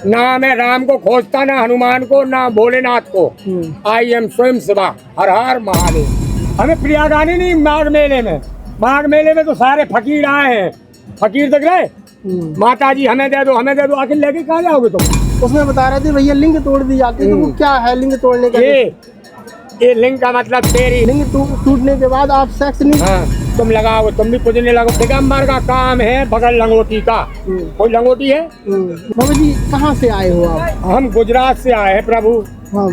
ना मैं राम को खोजता, ना हनुमान को, ना भोलेनाथ को। आई एम स्वयं शिवा, हर हर महादेव। हमें प्रिया गानी नहीं माघ मेले में। माघ मेले में तो सारे फकीर आए हैं। फकीर देख रहे, माता जी हमें दे दो, हमें दे दो। आखिर लेके कहाँ जाओगे तुम? उसमें बता रहे थे भैया लिंग तोड़ दी जाती है, तो वो क्या है लिंग तोड़ने का? ये लिंग का मतलब तेरी लिंग टूटने के बाद आप सेक्स नहीं? हाँ, तुम लगाओ, तुम भी पूजने लगो। दिगंबर का काम है बगल लंगोटी का। कोई लंगोटी है? बाबा जी कहाँ से आए हो आप? हम गुजरात से आए हैं प्रभु। हाँ,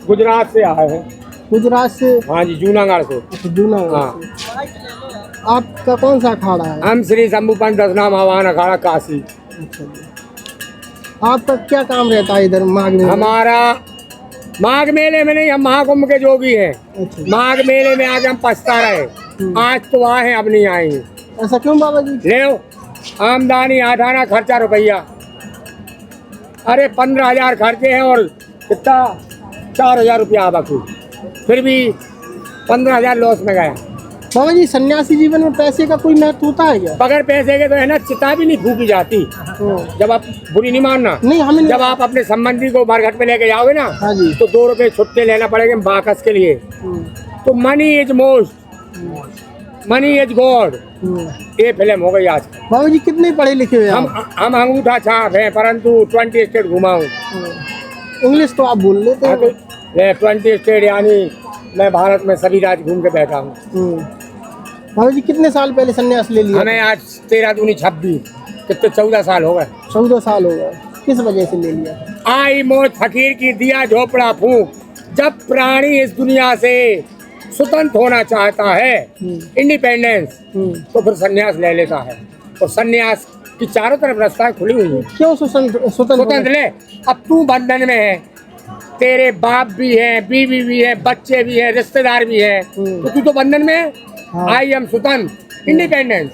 गुजरात से आए हैं। गुजरात से? हाँ जी, जूनागढ़ से। जूनागढ़ हाँ। से। आपका कौन सा अखाड़ा है? हम श्री शंभू पंत दशनाम आवाहन अखाड़ा काशी। अच्छा जी। आपका क्या काम रहता है इधर माघ में? हमारा माघ मेले में नहीं, हम महाकुंभ के जोगी हैं। अच्छा। माघ मेले में आज हम पछता रहे। आज तो आए हैं, अब नहीं आएंगे। ऐसा क्यों बाबा जी? ले आमदनी आठाना, खर्चा रुपया। अरे 15,000 खर्चे हैं और कितना 4,000 रुपया बाकी, फिर भी 15,000 लॉस में गया। बाबा जी सन्यासी जीवन में पैसे का कोई महत्व होता है क्या? बगैर पैसे के तो है ना, चिता भी नहीं फूकी जाती। जब आप बुरी नहीं मानना, नहीं हमें जब आप अपने संबंधी को बरघट में लेके जाओगे ना, हाँ जी, तो 2 रुपए छुट्टे लेना पड़ेगा बाकस के लिए। तो money is most, money is God. ये फिल्म हो गई आज। बाबा जी कितने पढ़े लिखे हुए हम आप? हम अंगूठा छाप है, परंतु 20 स्टेट घुमा हूँ। इंग्लिश तो आप बोल लेते हैं। 20 स्टेट यानी मैं भारत में सभी राज्य घूम के बैठा हूँ। बाबा जी कितने साल पहले संन्यास ले लिया? हमें आज 13 दूनी 26, कितने 14 साल हो गए। 14 साल हो गए। किस वजह से ले लिया? आई मौत फकीर की, दिया झोपड़ा फूंक। जब प्राणी इस दुनिया से स्वतंत्र होना चाहता है, इंडिपेंडेंस, तो फिर संन्यास ले लेता है। और संन्यास की चारों तरफ रास्ता खुली हुई है। क्यों स्वतंत्र ले? अब तू बंधन में है, तेरे बाप भी है, बीवी भी है, बच्चे भी है, रिश्तेदार भी है, तो तू तो बंधन में है। आई एम स्वतंत्र, इंडिपेंडेंस।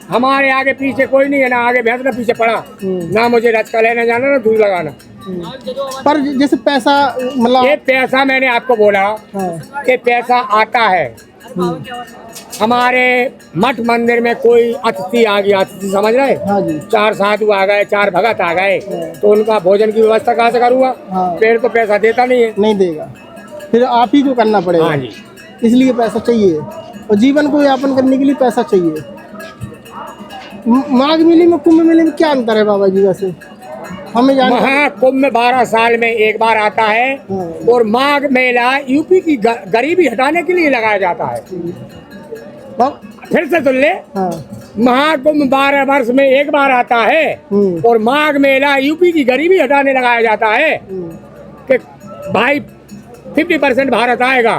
हमारे आगे पीछे कोई नहीं है, ना आगे भैंस ना पीछे पड़ा, ना मुझे रचका लेने जाना, ना दूध लगाना। पर जैसे पैसा मतलब ये पैसा, मैंने आपको बोला, ये पैसा आता है। हमारे मठ मंदिर में कोई अतिथि आ गया, अतिथि समझ रहे? हाँ जी। 4 साधु आ गए, 4 भगत आ गए, तो उनका भोजन की व्यवस्था कहाँ से करूँगा? पेड़ तो पैसा देता नहीं है। नहीं देगा, फिर आप ही को करना पड़ेगा। हाँ जी। इसलिए पैसा चाहिए, और जीवन को यापन करने के लिए पैसा चाहिए। माघ मेले में कुंभ मेले में क्या अंतर है बाबा जी? वैसे हमें जानना। महाकुंभ में 12 साल में एक बार आता है, और माघ मेला यूपी की गरीबी हटाने के लिए लगाया जाता है। फिर से सुन ले, महाकुंभ 12 वर्ष में एक बार आता है, और माघ मेला यूपी की गरीबी हटाने लगाया जाता है कि भाई 50% भारत आएगा।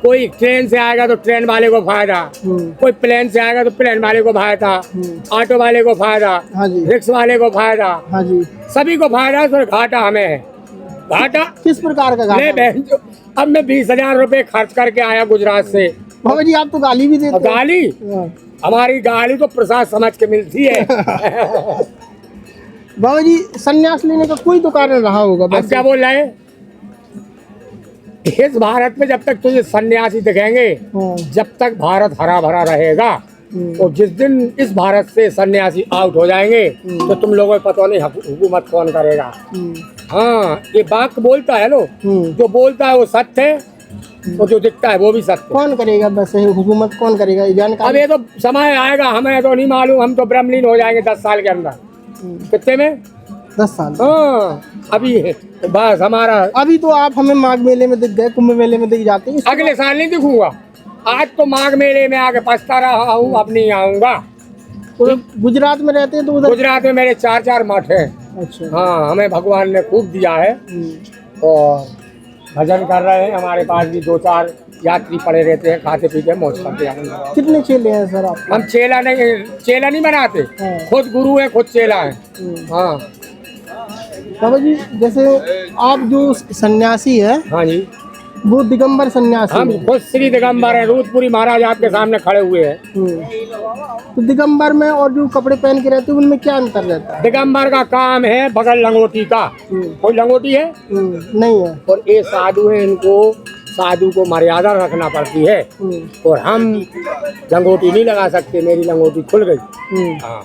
कोई ट्रेन से आएगा तो ट्रेन वाले को फायदा, कोई प्लेन से आएगा तो प्लेन वाले को फायदा, ऑटो वाले को फायदा, रिक्शा वाले को फायदा, सभी को फायदा। तो घाटा हमें है। घाटा किस प्रकार का घाटा? अब मैं 20,000 रुपए खर्च करके आया गुजरात से। बाबा जी आप तो गाली भी देते हैं। गाली? हमारी गाली तो प्रसाद समझ के मिलती है। बाबा जी संन्यास लेने का कोई तो कारण रहा होगा। अब क्या बोल रहे हैं? इस भारत में जब तक तुझे सन्यासी दिखेंगे, जब तक भारत हरा भरा रहेगा, और जिस दिन इस भारत से सन्यासी आउट हो जाएंगे, तो तुम लोगों को पता नहीं हुकूमत कौन करेगा। हाँ, ये बात बोलता है लो, जो बोलता है वो सत्य है, और जो दिखता है वो भी सत्य। कौन करेगा वैसे हुकूमत, कौन करेगा ये जानकारी? अब ये तो समय आएगा, हमें तो नहीं मालूम। हम तो ब्रह्मलीन हो जाएंगे 10 साल के अंदर। कितने में? 10 साल। हाँ, अभी है बस हमारा। अभी तो आप हमें माघ मेले में दिख गए, कुंभ मेले में दिख जाते हैं। अगले साल नहीं दिखूंगा। आज तो माघ मेले में आके पछता रहा हूँ, अब नहीं आऊंगा। तो गुजरात में रहते हैं तो उधर? गुजरात में मेरे 4 मठ हैं। अच्छा। हाँ, हमें भगवान ने खूब दिया है, और भजन कर रहे हैं। हमारे पास भी 2-4 यात्री पड़े रहते हैं, खाते पीते मौज करते हैं। कितने चेले हैं सर आप? हम चेला नहीं बनाते, खुद गुरु है, खुद चेला है। हाँ बाबा जी जैसे आप जो सन्यासी है, हाँ जी, वो दिगंबर सन्यासी। हम खुद श्री दिगंबर हैं। रूदपुरी महाराज आपके सामने खड़े हुए हैं। तो दिगंबर में और जो कपड़े पहन के रहते हैं उनमें क्या अंतर रहता है? दिगंबर का काम है बगल लंगोटी का। कोई लंगोटी है? नहीं है। और ये साधु है, इनको साधु को मर्यादा रखना पड़ती है और हम लंगोटी नहीं लगा सकते। मेरी लंगोटी खुल गई। हाँ,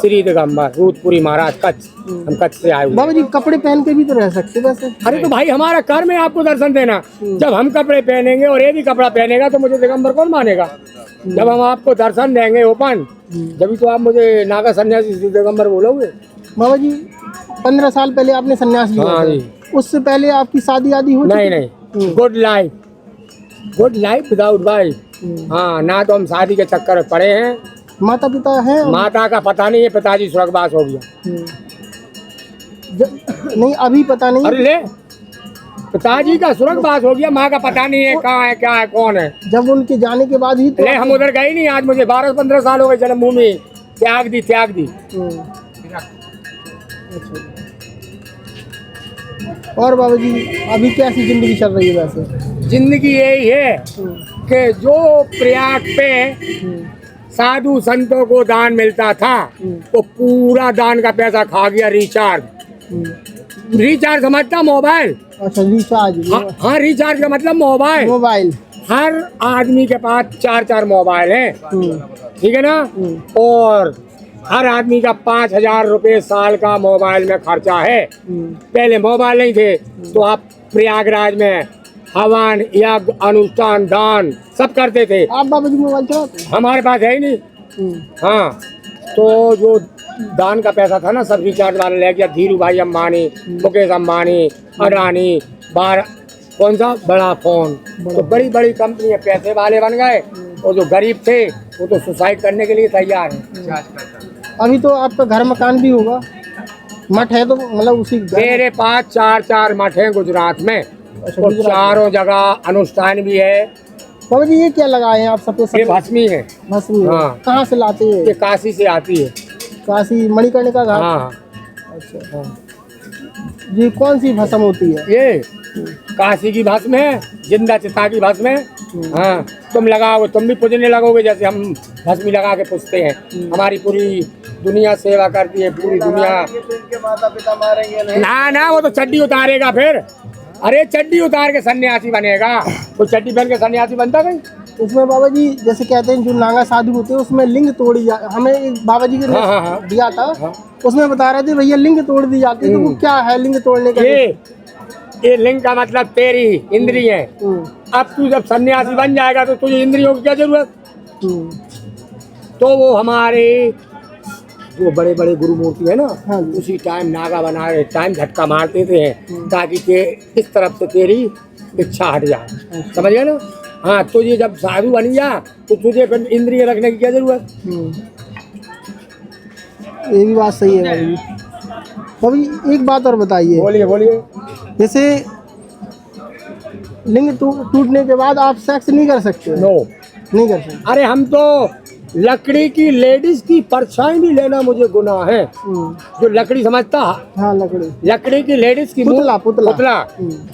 श्री दिगंबर रूतपुरी महाराज कच्छ। हम कच्छ से आए हुए। बाबा जी कपड़े पहन के भी तो रह सकते वैसे। अरे तो भाई हमारा कर्म है आपको दर्शन देना। जब हम कपड़े पहनेंगे और ये भी कपड़ा पहनेगा तो मुझे दिगंबर कौन मानेगा। जब हम आपको दर्शन देंगे ओपन, जब तो आप मुझे नागा सन्यासी दिगंबर बोलोगे। बाबा जी 15 साल पहले आपने सन्यास लिया हाँ था। जी। उससे पहले आपकी शादी आदि हो नहीं नहीं, गुड लाइफ विदाउट वाइफ। हाँ, ना तो हम शादी के चक्कर में पड़े हैं। माता पिता हैं? माता का पता नहीं है, पिताजी स्वर्गवास हो गया। नहीं अभी पता नहीं। अरे ले, पिताजी का स्वर्गवास हो गया, माँ का पता नहीं है कहाँ है, क्या है, कौन है। जब उनके जाने के बाद ही तो ले हम उधर गए नहीं। आज मुझे 12-15 साल हो गए जन्मभूमि त्याग दी। अच्छा। और बाबा जी अभी कैसी जिंदगी चल रही है वैसे? जिंदगी यही है कि जो प्रयाग पे साधु संतों को दान मिलता था वो पूरा दान का पैसा खा गया रिचार्ज। रिचार्ज समझता मोबाइल? अच्छा रिचार्ज। हाँ, रिचार्ज का मतलब मोबाइल। हर आदमी के पास 4 मोबाइल हैं, ठीक है ना। और हर आदमी का 5,000 रुपए साल का मोबाइल में खर्चा है। पहले मोबाइल नहीं थे तो आप प्रयागराज में हवन यज्ञ अनुष्ठान दान सब करते थे। आप बाबा जी मोबाइल चलाते? हमारे पास है ही नहीं। हाँ, तो जो दान का पैसा था ना सब रिचार्ज वाले ले गया। धीरू भाई अंबानी, मुकेश अंबानी, अडानी, कौन सा बड़ा फोन, तो बड़ी बड़ी कंपनियां पैसे वाले बन गए और जो गरीब थे वो तो सुसाइड करने के लिए तैयार है। अभी तो आपका घर मकान भी होगा, मठ है तो मतलब उसी मेरे पास 4 मठ हैं गुजरात में। और चारों जगह अनुष्ठान भी है। बाबा जी ये क्या लगाए हैं आप सफेद? ये भस्मी है। भस्मी? हाँ। कहाँ से लाते हैं? ये काशी से आती है। काशी मणिकर्णिका घाट? हाँ। अच्छा हाँ। जी कौन सी भस्म होती है? ये काशी की भस्म है, जिंदा चिता की भस्म है। हाँ, तुम लगाओगे तुम भी पूजने लगोगे जैसे हम भस्मी लगा के पूजते हैं। हमारी पूरी दुनिया सेवा करती है, पूरी दुनिया। माता पिता मारेंगे नहीं? ना वो तो चड्डी उतारेगा फिर। अरे चड्डी उतार के सन्यासी बनेगा। वो चड्डी पहन के सन्यासी बनता कहीं? उसमें बाबा जी जैसे कहते हैं जो नागा साधु होते हैं उसमें लिंग तोड़ी हमें एक बाबा जी के दिया था। उसमें बता रहे थे भैया लिंग तोड़ दी जाती है। तो वो क्या है लिंग तोड़ने का? ये लिंग का मतलब तेरी इंद्रिय है। अब तू जब सन्यासी बन जाएगा तो तुझे इंद्रियों की क्या जरूरत? तो वो हमारे जो बड़े बड़े गुरु मूर्ति है ना, उसी टाइम नागा बना के टाइम झटका मारते थे ताकि इस तरफ से तेरी इच्छा हट जाए। समझ गए ना? हाँ, तुझे जब साधु बन गया तो तुझे फिर इंद्रिय रखने की क्या जरूरत? ये भी बात सही है बाबा जी। बाबा जी एक बात और बताइए। बोलिए। जैसे लिंग टूटने के बाद आप सेक्स नहीं कर सकते? नो, नहीं कर सकते। अरे हम तो लकड़ी की लेडीज की परछाई भी लेना मुझे गुनाह है। जो लकड़ी समझता? हाँ, लकड़ी की लेडीज की पुतला।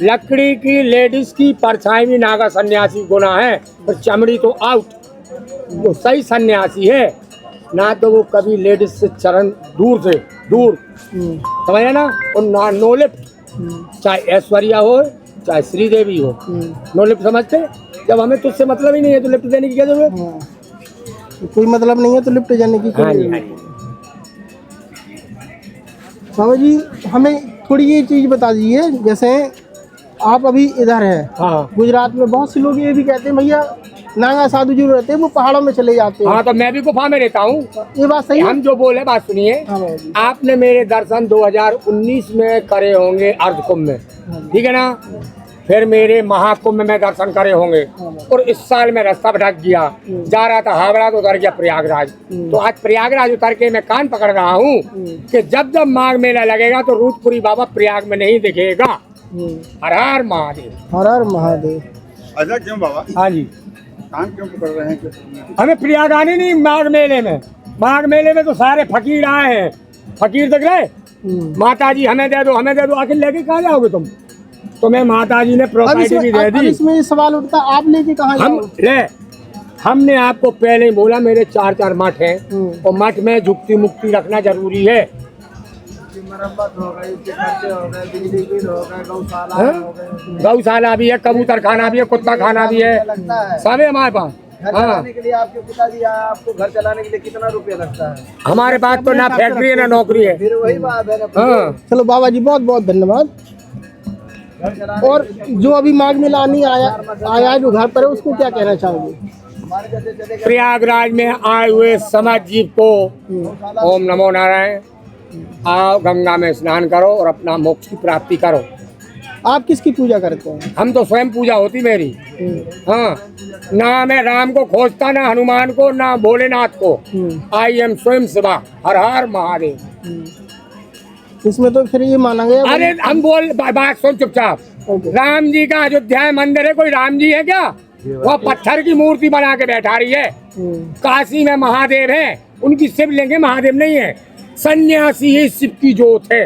लकड़ी की लेडीज की परछाई भी नागा सन्यासी गुनाह है। और चमड़ी तो आउट। वो सही सन्यासी है ना तो वो कभी लेडीज से चरण दूर समझे ना। और ना नो लिफ्ट, चाहे ऐश्वर्या हो चाहे श्रीदेवी हो, नो लिफ्ट समझते? जब हमें तुझसे मतलब ही नहीं है तो लिफ्ट देने की क्या जरूरत? कोई मतलब नहीं है तो लिफ्ट जाने की कोई नहीं। बाबा जी हमें थोड़ी ये चीज बता दीजिए। जैसे आप अभी इधर हैं, गुजरात में बहुत से लोग ये भी कहते हैं भैया नागा साधु जो रहते हैं वो पहाड़ों में चले जाते हैं। हाँ, तो मैं भी गुफा में रहता हूँ। ये बात सही है? हम जो बोले बात सुनिए। आपने मेरे दर्शन 2019 में करे होंगे अर्ध कुंभ में, ठीक है ना। फिर मेरे महाकुंभ में दर्शन करे होंगे। और इस साल मैं रास्ता भटक गया, जा रहा था हावड़ा तो उतर गया प्रयागराज। तो आज प्रयागराज उतर के मैं कान पकड़ रहा हूँ कि जब माघ मेला लगेगा तो रूतपुरी बाबा प्रयाग में नहीं दिखेगा। हर हर महादेव। हर हर महादेव। अच्छा क्यों बाबा? हाँ जी। कान क्यों पकड़ रहे हैं? हमें प्रयाग आने नहीं माघ मेले में। माघ मेले में तो सारे फकीर आए हैं। फकीर देख रहे, माता जी हमें दे दो आखिर लेके कहाँ जाओगे तुम? तुम्हें माता जी ने प्रॉपर्टी भी दे दी। इसमें सवाल उठता आप लेके कहाँ जाओगे? हमने आपको पहले ही बोला मेरे 4 मठ हैं और मठ में झुकती मुक्ति रखना जरूरी है। मरम्मत हो गई, उसके खर्चे हो गए, बिजली बिल हो गए, गौशाला हाँ? हो गए, गौशाला भी है, कबूतर खाना भी है, कुत्ता खाना भी है, लगता है। सब है हमारे पास। घर हाँ, चलाने के लिए आपके पिताजी आपको घर चलाने के लिए कितना रुपया लगता है? हमारे पास तो ना फैक्ट्री है ना नौकरी है। फिर वही बात है ना। हाँ, चलो बाबा जी बहुत बहुत धन्यवाद। घर चलाने और जो अभी माघ मेला नहीं आया है जो घर पर है उसको क्या कहना चाहोगे? प्रयागराज में आए हुए समाज जीव को ओम नमो नारायण, आओ गंगा में स्नान करो और अपना मोक्ष की प्राप्ति करो। आप किसकी पूजा करते हैं? हम तो स्वयं पूजा होती मेरी। हाँ, ना मैं राम को खोजता, ना हनुमान को, ना भोलेनाथ को। आई एम स्वयं शिवा, हर हर महादेव। इसमें तो फिर ये माना गया। अरे हम बात सुन चुपचाप। राम जी का अयोध्या मंदिर है, कोई राम जी है क्या? वो पत्थर की मूर्ति बना के बैठा रही है। काशी में महादेव है, उनकी शिवलिंग है, महादेव नहीं है। सन्यासी ही शिव की जोत है,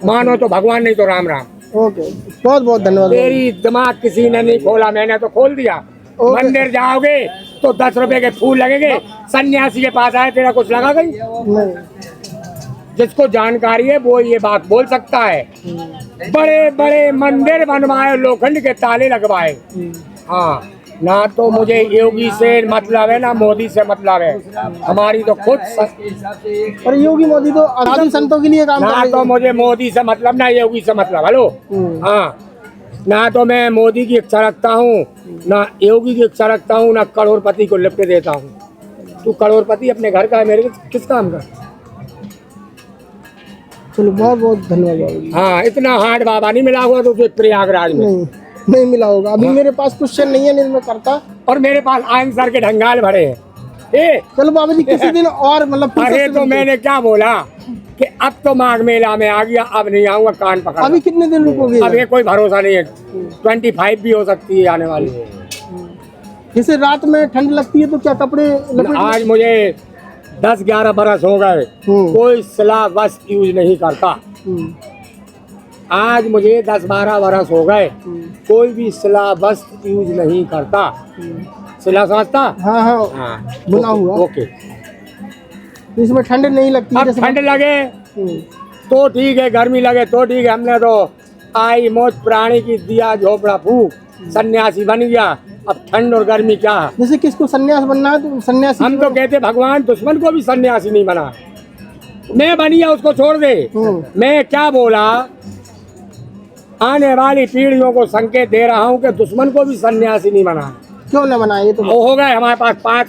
मानो तो भगवान नहीं तो राम राम। ओके, बहुत बहुत धन्यवाद। तेरी दिमाग किसी ने नहीं खोला, मैंने तो खोल दिया। मंदिर जाओगे तो 10 रुपए के फूल लगेंगे, सन्यासी के पास आए तेरा कुछ लगा गई? नहीं। जिसको जानकारी है वो ये बात बोल सकता है। बड़े बड़े मंदिर बनवाए, लोखंड के ताले लगवाए। हाँ, ना तो मुझे योगी से मतलब है ना मोदी से मतलब है। हमारी तो खुद और योगी मोदी तो साधु संतों के लिए काम कर ना रहे तो मुझे मोदी से मतलब ना योगी से मतलब। हेलो, हाँ, ना तो मैं मोदी की इच्छा रखता हूँ, ना योगी की इच्छा रखता हूँ, ना करोड़पति को लिफ्ट देता हूँ। तू करोड़पति अपने घर का है, मेरे किस काम का? चलो बहुत बहुत धन्यवाद। हाँ, इतना हार्ड बाबा नहीं मिला हुआ तो प्रयागराज में। नहीं मिला होगा। अभी मेरे पास क्वेश्चन नहीं है, नहीं मैं करता। और मेरे पास आंसर के ढंगाल भरे हैं। चलो बाबा जी किसी दिन और मतलब अरे तो मैंने क्या बोला कि अब तो माघ मेला में आ गया, अब नहीं आऊंगा, कान पकड़। अभी कितने दिन रुकोगे? अब ये कोई भरोसा नहीं है, 25 भी हो सकती है आने वाली। जैसे रात में ठंड लगती है तो क्या कपड़े आज मुझे 10-11 बरस हो गए, कोई सिला वस्त्र यूज नहीं करता। आज मुझे 10-12 बरस हो गए, कोई भी सिला वस्त्र यूज नहीं करता। सिला समझता? हाँ हाँ, हाँ, बुना हुआ। ओके। तो इसमें ठंड नहीं लगती? अब ठंड लगे तो ठीक है, गर्मी लगे तो ठीक है। हमने तो आई मौज प्राणी की दिया झोपड़ा फूक, सन्यासी बन गया। अब ठंड और गर्मी क्या है? जैसे किसको सन्यास बनना है तो सन्यासी। हम तो कहते भगवान दुश्मन को भी सन्यासी नहीं बना। मैं बन गया, उसको छोड़ दे। मैं क्या बोला, आने वाली पीढ़ियों को संकेत दे रहा हूँ कि दुश्मन को भी सन्यासी नहीं बना। क्यों न बनाए? तो वो हो गए। हमारे पास 5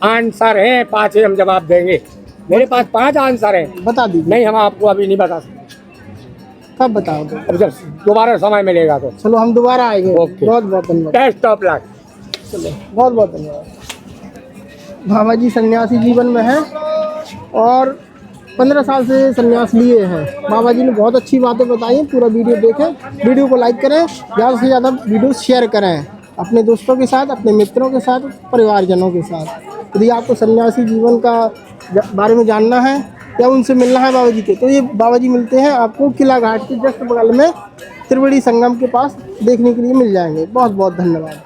आंसर हैं, 5 हम जवाब देंगे। मेरे पास 5 आंसर हैं। बता दीजिए। नहीं, हम आपको अभी नहीं बता सकते। कब बताओगे? अब जब दोबारा समय मिलेगा तो। चलो हम दोबारा आएंगे। ओके। बहुत बहुत धन्यवाद। Best of luck. चलो बहुत बहुत धन्यवाद। बाबा जी सन्यासी जीवन में है और 15 साल से सन्यास लिए हैं। बाबा जी ने बहुत अच्छी बातें बताई। पूरा वीडियो देखें, वीडियो को लाइक करें, ज़्यादा से ज़्यादा वीडियो शेयर करें अपने दोस्तों के साथ, अपने मित्रों के साथ, परिवारजनों के साथ। यदि आपको सन्यासी जीवन का बारे में जानना है या उनसे मिलना है बाबा जी के, तो ये बाबा जी मिलते हैं आपको किला घाट के जस्ट बगल में त्रिवेणी संगम के पास देखने के लिए मिल जाएंगे। बहुत बहुत धन्यवाद।